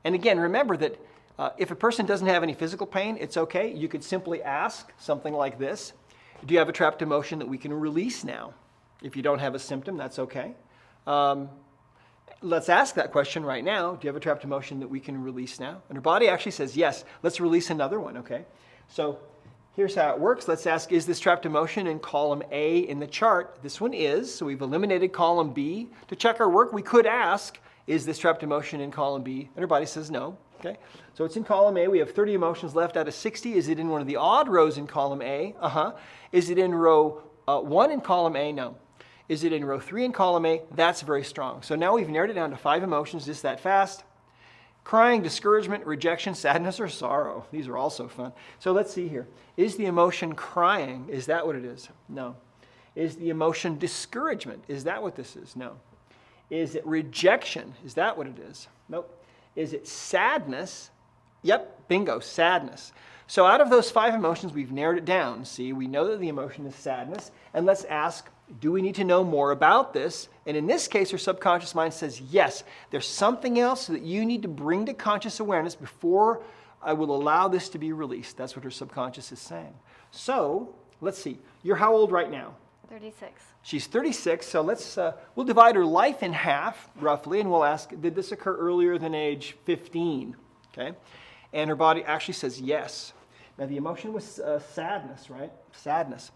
And again, remember that if a person doesn't have any physical pain, it's okay. You could simply ask something like this. Do you have a trapped emotion that we can release now? If you don't have a symptom, that's okay. Let's ask that question right now. Do you have a trapped emotion that we can release now? And her body actually says, yes, let's release another one, okay? So here's how it works. Let's ask, is this trapped emotion in column A in the chart? This one is, so we've eliminated column B. To check our work, we could ask, is this trapped emotion in column B? And her body says no, okay? So it's in column A. We have 30 emotions left out of 60. Is it in one of the odd rows in column A? Is it in row 1 in column A? No. Is it in row 3 in column A? That's very strong. So now we've narrowed it down to 5 emotions just that fast. Crying, discouragement, rejection, sadness, or sorrow. These are also fun. So let's see here. Is the emotion crying? Is that what it is? No. Is the emotion discouragement? Is that what this is? No. Is it rejection? Is that what it is? Nope. Is it sadness? Yep, bingo, sadness. So out of those 5 emotions, we've narrowed it down. See, we know that the emotion is sadness. And let's ask, do we need to know more about this? And in this case, your subconscious mind says, yes, there's something else that you need to bring to conscious awareness before I will allow this to be released. That's what her subconscious is saying. So let's see. You're how old right now? 36. She's 36, so we'll divide her life in half, roughly, and we'll ask, did this occur earlier than age 15? Okay? And her body actually says yes. Now, the emotion was sadness, right? Sadness.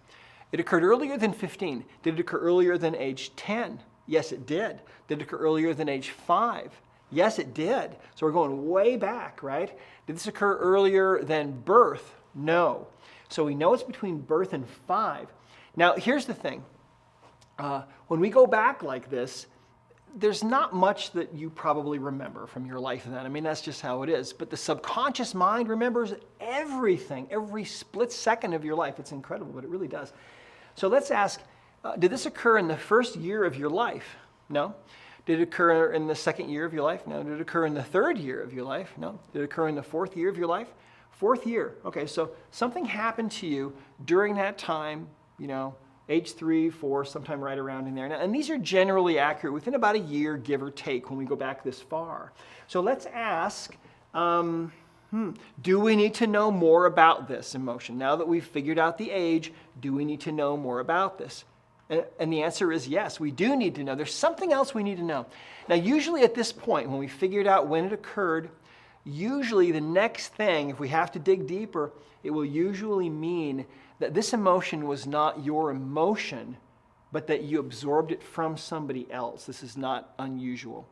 It occurred earlier than 15. Did it occur earlier than age 10? Yes, it did. Did it occur earlier than age 5? Yes, it did. So we're going way back, right? Did this occur earlier than birth? No. So we know it's between birth and 5. Now, here's the thing. When we go back like this, there's not much that you probably remember from your life then. I mean, that's just how it is. But the subconscious mind remembers everything, every split second of your life. It's incredible, but it really does. So let's ask, did this occur in the first year of your life? No. Did it occur in the second year of your life? No. Did it occur in the third year of your life? No. Did it occur in the fourth year of your life? Fourth year. Okay, so something happened to you during that time, age 3, 4, sometime right around in there. Now, and these are generally accurate within about a year, give or take, when we go back this far. So let's ask, do we need to know more about this emotion? Now that we've figured out the age, do we need to know more about this? And the answer is yes, we do need to know. There's something else we need to know. Now, usually at this point, when we figured out when it occurred, usually the next thing, if we have to dig deeper, it will usually mean that this emotion was not your emotion, but that you absorbed it from somebody else. This is not unusual.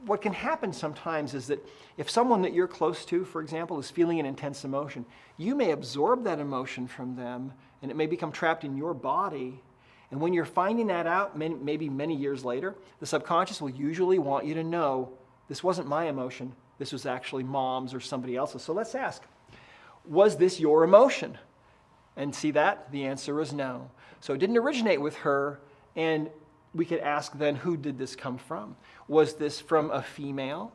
What can happen sometimes is that if someone that you're close to, for example, is feeling an intense emotion, you may absorb that emotion from them, and it may become trapped in your body. And when you're finding that out, maybe many years later, the subconscious will usually want you to know, this wasn't my emotion, this was actually mom's or somebody else's. So let's ask, was this your emotion? And see that? The answer is no. So it didn't originate with her, and we could ask then, who did this come from? Was this from a female?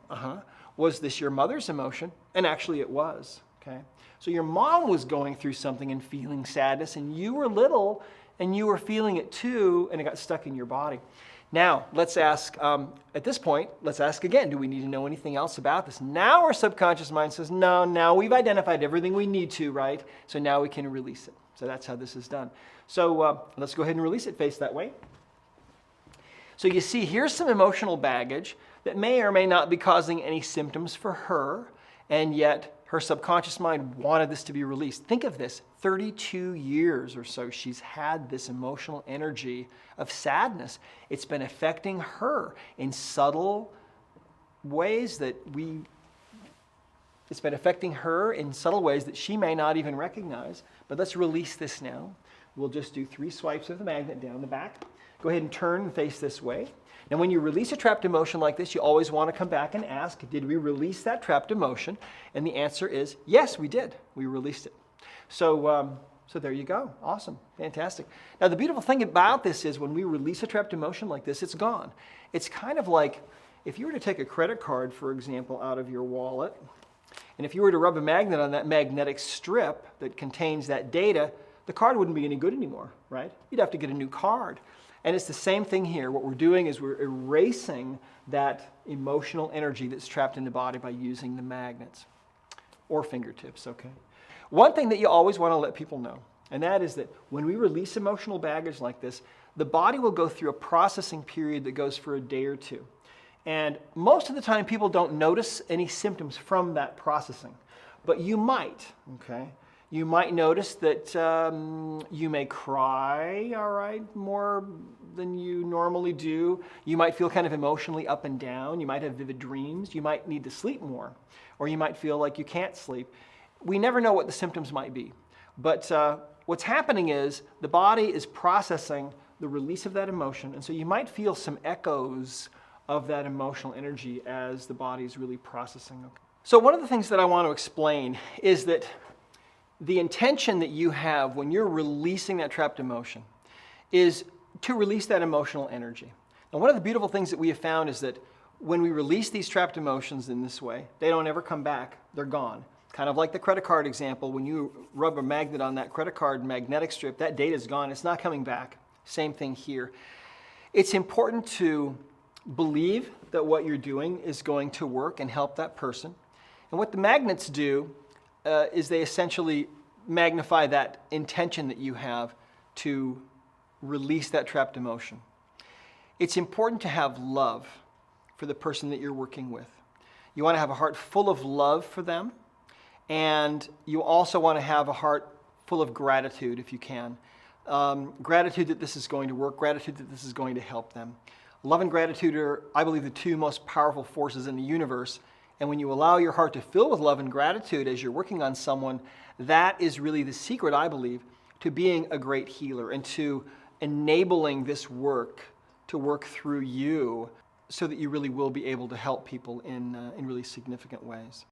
Was this your mother's emotion? And actually it was, okay? So your mom was going through something and feeling sadness, and you were little, and you were feeling it too, and it got stuck in your body. Now, let's ask, at this point, let's ask again, do we need to know anything else about this? Now our subconscious mind says, no, now we've identified everything we need to, right? So now we can release it. So that's how this is done. So let's go ahead and release it, face that way. So you see, here's some emotional baggage that may or may not be causing any symptoms for her, and yet her subconscious mind wanted this to be released. Think of this, 32 years or so she's had this emotional energy of sadness. It's been affecting her in subtle ways that she may not even recognize. But let's release this now. We'll just do 3 swipes of the magnet down the back. Go ahead and turn and face this way. Now, when you release a trapped emotion like this, you always want to come back and ask, did we release that trapped emotion? And the answer is, yes, we did. We released it. So there you go. Awesome. Fantastic. Now, the beautiful thing about this is when we release a trapped emotion like this, it's gone. It's kind of like if you were to take a credit card, for example, out of your wallet, and if you were to rub a magnet on that magnetic strip that contains that data, the card wouldn't be any good anymore, right? You'd have to get a new card. And it's the same thing here. What we're doing is we're erasing that emotional energy that's trapped in the body by using the magnets or fingertips, okay? One thing that you always want to let people know, and that is that when we release emotional baggage like this, the body will go through a processing period that goes for a day or two. And most of the time, people don't notice any symptoms from that processing. But you might, okay? You might notice that you may cry, all right, more than you normally do. You might feel kind of emotionally up and down. You might have vivid dreams. You might need to sleep more. Or you might feel like you can't sleep. We never know what the symptoms might be. But what's happening is the body is processing the release of that emotion. And so you might feel some echoes of that emotional energy as the body is really processing. Okay. So one of the things that I want to explain is that the intention that you have when you're releasing that trapped emotion is to release that emotional energy. And one of the beautiful things that we have found is that when we release these trapped emotions in this way, they don't ever come back. They're gone. Kind of like the credit card example. When you rub a magnet on that credit card magnetic strip, that data is gone. It's not coming back. Same thing here. It's important to believe that what you're doing is going to work and help that person. And what the magnets do is they essentially magnify that intention that you have to release that trapped emotion. It's important to have love for the person that you're working with. You want to have a heart full of love for them, and you also want to have a heart full of gratitude if you can. Gratitude that this is going to work, gratitude that this is going to help them. Love and gratitude are, I believe, the two most powerful forces in the universe. And when you allow your heart to fill with love and gratitude as you're working on someone, that is really the secret, I believe, to being a great healer and to enabling this work to work through you so that you really will be able to help people in really significant ways.